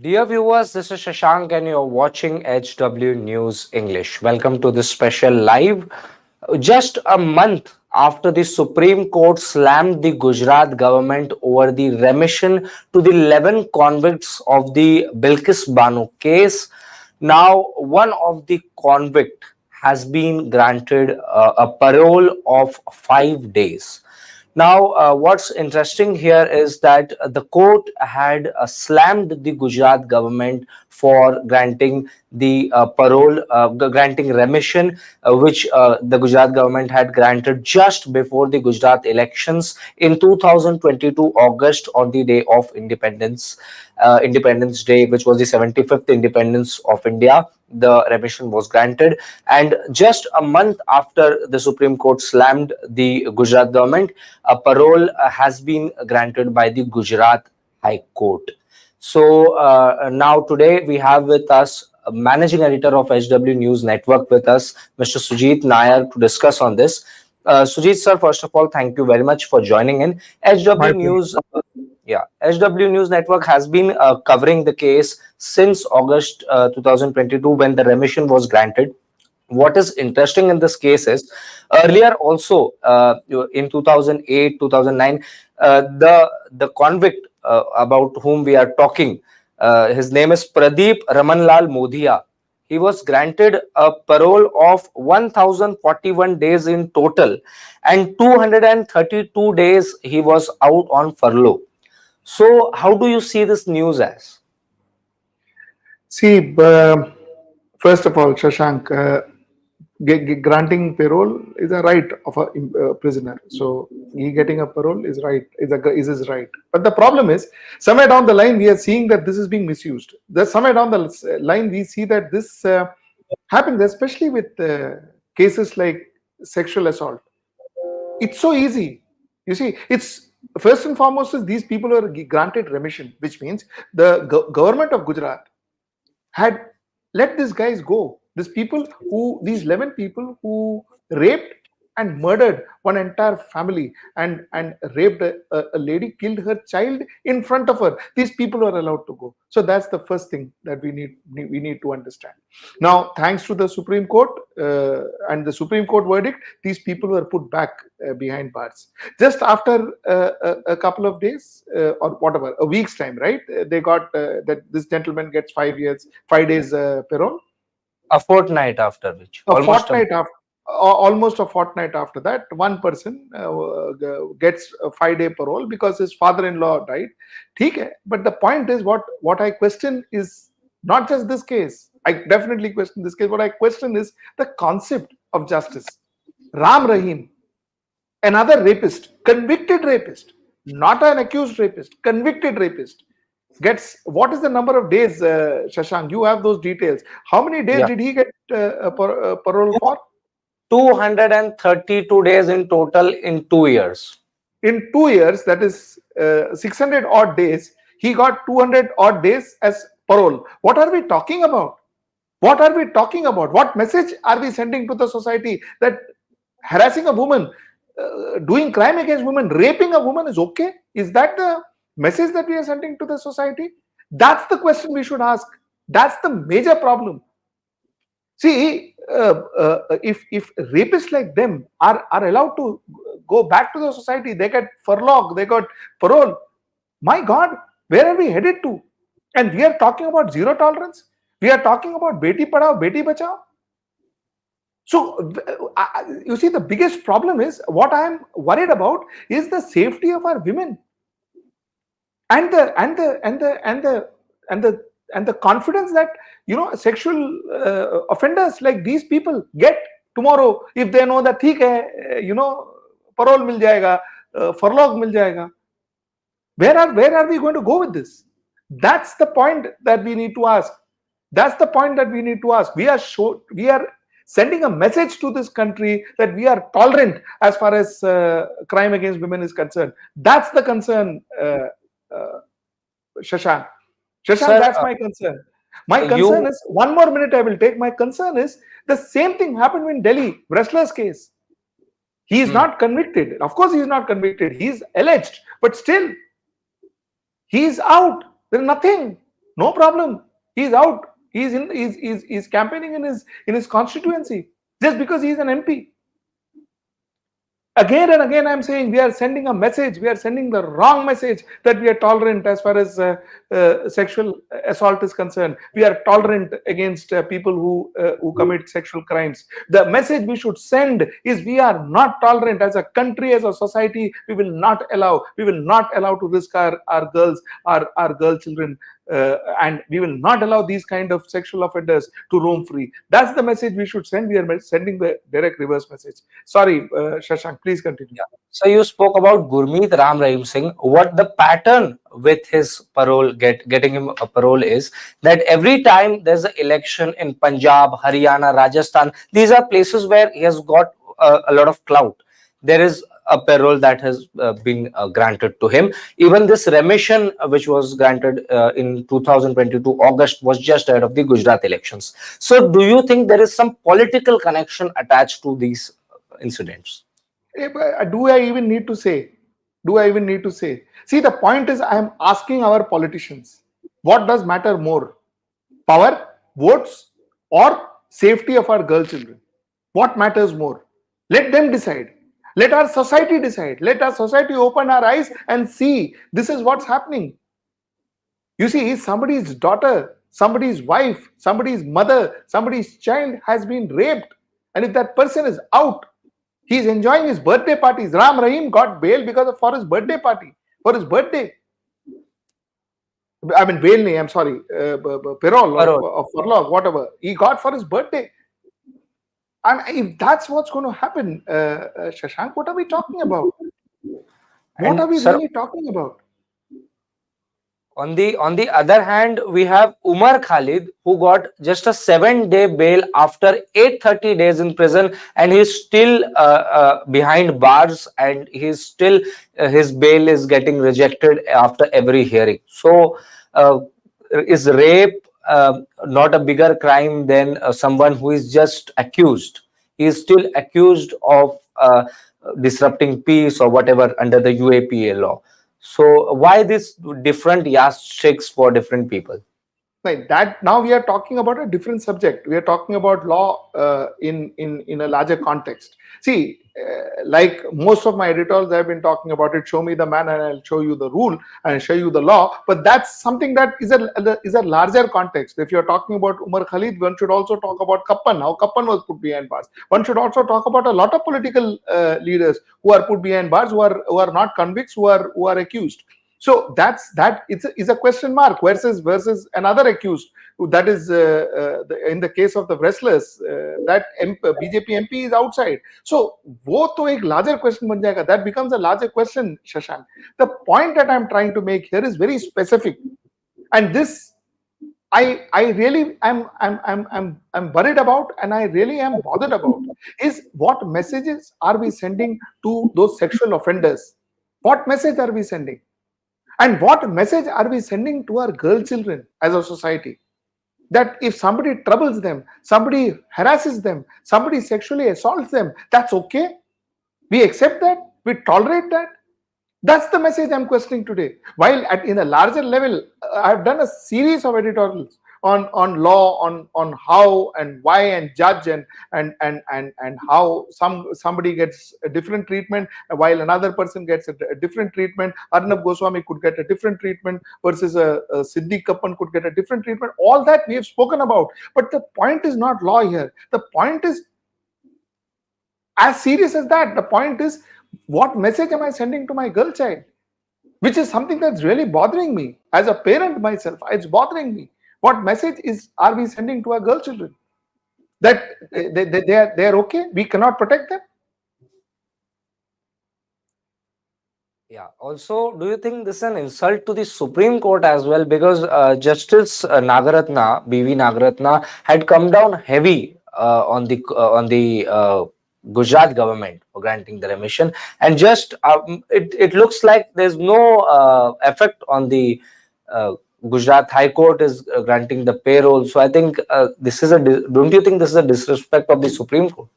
Dear viewers, this is Shashank and you're watching HW News English. Welcome to this special live. Just a month after the Supreme Court slammed the Gujarat government over the remission to the 11 convicts of the Bilkis Bano case, now one of the convict has been granted a parole of 5 days. Now, what's interesting here is that the court had slammed the Gujarat government for granting the parole, granting remission, which the Gujarat government had granted just before the Gujarat elections in 2022 August on the day of Independence Day, which was the 75th Independence of India. The remission was granted, and just a month after the Supreme Court slammed the Gujarat government, a parole has been granted by the Gujarat High Court. So now today we have with us a managing editor of HW News Network with us, Mr. Sujit Nair, to discuss on this. Sujit sir, first of all, thank you very much for joining in. HW My pleasure. News, yeah, HW News Network has been covering the case since August 2022 when the remission was granted. What is interesting in this case is earlier also in 2008 2009 the convict about whom we are talking, his name is Pradeep Ramanlal Modhiya. He was granted a parole of 1041 days in total, and 232 days he was out on furlough. So how do you see this news as? See, first of all, Shashank, granting parole is a right of a prisoner. So he getting a parole is right, is his right. But the problem is, somewhere down the line, we are seeing that this is being misused. Somewhere down the line, we see that this happens, especially with cases like sexual assault. It's so easy. You see, it's first and foremost is these people are granted remission, which means the government of Gujarat had let these guys go. These 11 people who raped and murdered one entire family and raped a lady, killed her child in front of her. These people are allowed to go. So that's the first thing that we need to understand. Now, thanks to the Supreme Court and the Supreme Court verdict, these people were put back behind bars. Just after a couple of days or whatever, a week's time, right? They got that this gentleman gets 5 years, 5 days parole. A fortnight after which, A almost a fortnight after, almost a fortnight after that, one person gets a 5 day parole because his father-in-law died. Okay, but the point is, what I question is not just this case. I definitely question this case. What I question is the concept of justice. Ram Rahim, another rapist, convicted rapist, not an accused rapist, convicted rapist, gets, what is the number of days, Shashank? You have those details. How many days yeah did he get parole for? 232 days in total in 2 years. In 2 years, that is 600 odd days, he got 200 odd days as parole. What are we talking about? What are we talking about? What message are we sending to the society that harassing a woman, doing crime against women, raping a woman is okay? Is that the message that we are sending to the society? That's the question we should ask. That's the major problem. See, if rapists like them are allowed to go back to the society, they get furlough, they got parole. My God, where are we headed to? And we are talking about zero tolerance. We are talking about Beti Padhao, Beti Bachao. So, you see, the biggest problem is what I am worried about is the safety of our women and the confidence that sexual offenders like these people get tomorrow if they know that theek hai, parole mil jayega, furlough mil jayega. Where are we going to go with this? That's the point that we need to ask. That's the point that we need to ask. We are sending a message to this country that we are tolerant as far as crime against women is concerned. That's the concern, Shashank. Sir, That's my concern. My concern you is, one more minute I will take. My concern is the same thing happened in Delhi, wrestler's case. He is not convicted. Of course, he is not convicted. He is alleged, but still, he is out. There is nothing. No problem. He's out. He's campaigning in his constituency just because he's an MP. Again and again I'm saying we are sending a message, we are sending the wrong message, that we are tolerant as far as sexual assault is concerned. We are tolerant against people who commit sexual crimes. The message we should send is we are not tolerant as a country, as a society. We will not allow to risk our girls, our girl children, and we will not allow these kind of sexual offenders to roam free. That's the message we should send. We are sending the direct reverse message. Sorry, Shashank, please continue. Yeah. So you spoke about Gurmeet Ram Rahim Singh. What the pattern with his parole, getting him a parole, is that every time there's an election in Punjab, Haryana, Rajasthan, these are places where he has got a lot of clout. There is a parole that has been granted to him. Even this remission, which was granted in 2022 August, was just ahead of the Gujarat elections. So, do you think there is some political connection attached to these incidents? Do I even need to say? Do I even need to say? See, the point is, I am asking our politicians, what does matter more? Power, votes, or safety of our girl children? What matters more? Let them decide. Let our society decide. Let our society open our eyes and see this is what's happening. You see, somebody's daughter, somebody's wife, somebody's mother, somebody's child has been raped. And if that person is out, he's enjoying his birthday parties. Ram Rahim got bail for his birthday party, for his birthday. I mean, bail, I'm sorry, parole or furlough, whatever. He got for his birthday. And if that's what's going to happen, Shashank, what are we talking about? What are we really talking about? On the other hand, we have Umar Khalid, who got just a 7-day bail after 830 days in prison, and he's still behind bars, and he's still his bail is getting rejected after every hearing. So, is rape not a bigger crime than someone who is just accused? He is still accused of disrupting peace or whatever under the UAPA law. So why this different yardsticks for different people? Like that, now we are talking about a different subject. We are talking about law in a larger context. See, like most of my editors have been talking about it. Show me the man, and I'll show you the rule and show you the law. But that's something that is a larger context. If you're talking about Umar Khalid, one should also talk about Kappan. How Kappan was put behind bars. One should also talk about a lot of political leaders who are put behind bars, who are not convicts, who are accused. So it's a question mark versus another accused, that is in the case of the wrestlers, that BJP MP is outside. So वो तो एक larger question बन जाएगा. That becomes a larger question, Shashank. The point that I'm trying to make here is very specific, and this I really I'm worried about, and I really am bothered about, is what messages are we sending to those sexual offenders? What message are we sending? And what message are we sending to our girl children as a society? That if somebody troubles them, somebody harasses them, somebody sexually assaults them, that's okay? We accept that? We tolerate that? That's the message I'm questioning today. While in a larger level, I've done a series of editorials on law, on how and why and judge and how somebody gets a different treatment while another person gets a different treatment. Arnab Goswami could get a different treatment versus a Siddiq Kappan could get a different treatment. All that we have spoken about. But the point is not law here. The point is as serious as that. The point is, what message am I sending to my girl child? Which is something that's really bothering me. As a parent myself, it's bothering me. What message are we sending to our girl children? That they are okay? We cannot protect them? Yeah. Also, do you think this is an insult to the Supreme Court as well? Because Justice Nagaratna, B.V. Nagaratna, had come down heavy on the Gujarat government for granting the remission, and just it looks like there's no effect on the Gujarat High Court is granting the parole. So I think this is don't you think this is a disrespect of the Supreme Court?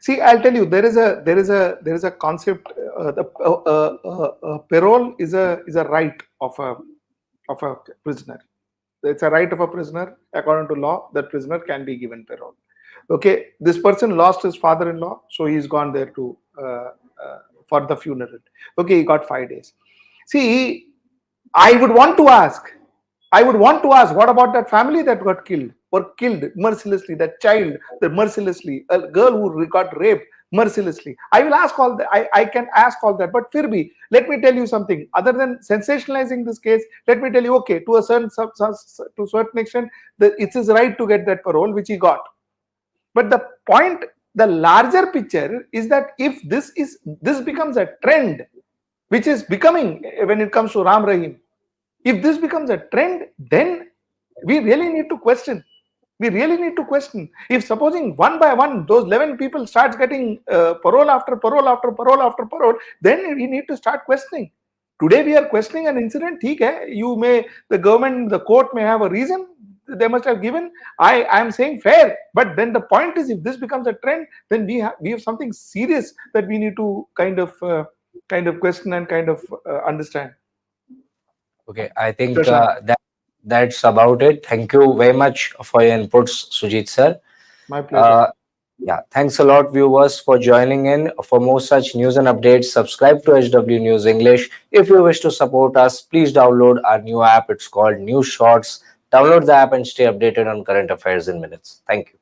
See, I'll tell you, there is a concept. Parole is a right of a prisoner. It's a right of a prisoner. According to law, that prisoner can be given parole. Okay, this person lost his father-in-law, so he's gone there to for the funeral. Okay, he got 5 days. See, I would want to ask, what about that family that got killed or killed mercilessly, that child, that mercilessly, a girl who got raped mercilessly? I will ask all that. I can ask all that. But Firbi, let me tell you something. Other than sensationalizing this case, let me tell you, okay, to a certain extent, it's his right to get that parole, which he got. But the point, the larger picture is that if this becomes a trend, which is becoming when it comes to Ram Rahim, if this becomes a trend, then we really need to question. We really need to question. If supposing one by one those 11 people starts getting parole after parole after parole after parole, then we need to start questioning. Today we are questioning an incident. You may, the government, the court may have a reason they must have given. I am saying fair, but then the point is, if this becomes a trend, then we have something serious that we need to kind of question and kind of understand. Okay, I think Shashank, that's about it. Thank you very much for your inputs, Sujit sir. my pleasure. Yeah, thanks a lot, viewers, for joining in. For more such news and updates, subscribe to HW News English. If you wish to support us, please download our new app. It's called News Shorts. Download the app and stay updated on current affairs in minutes. Thank you.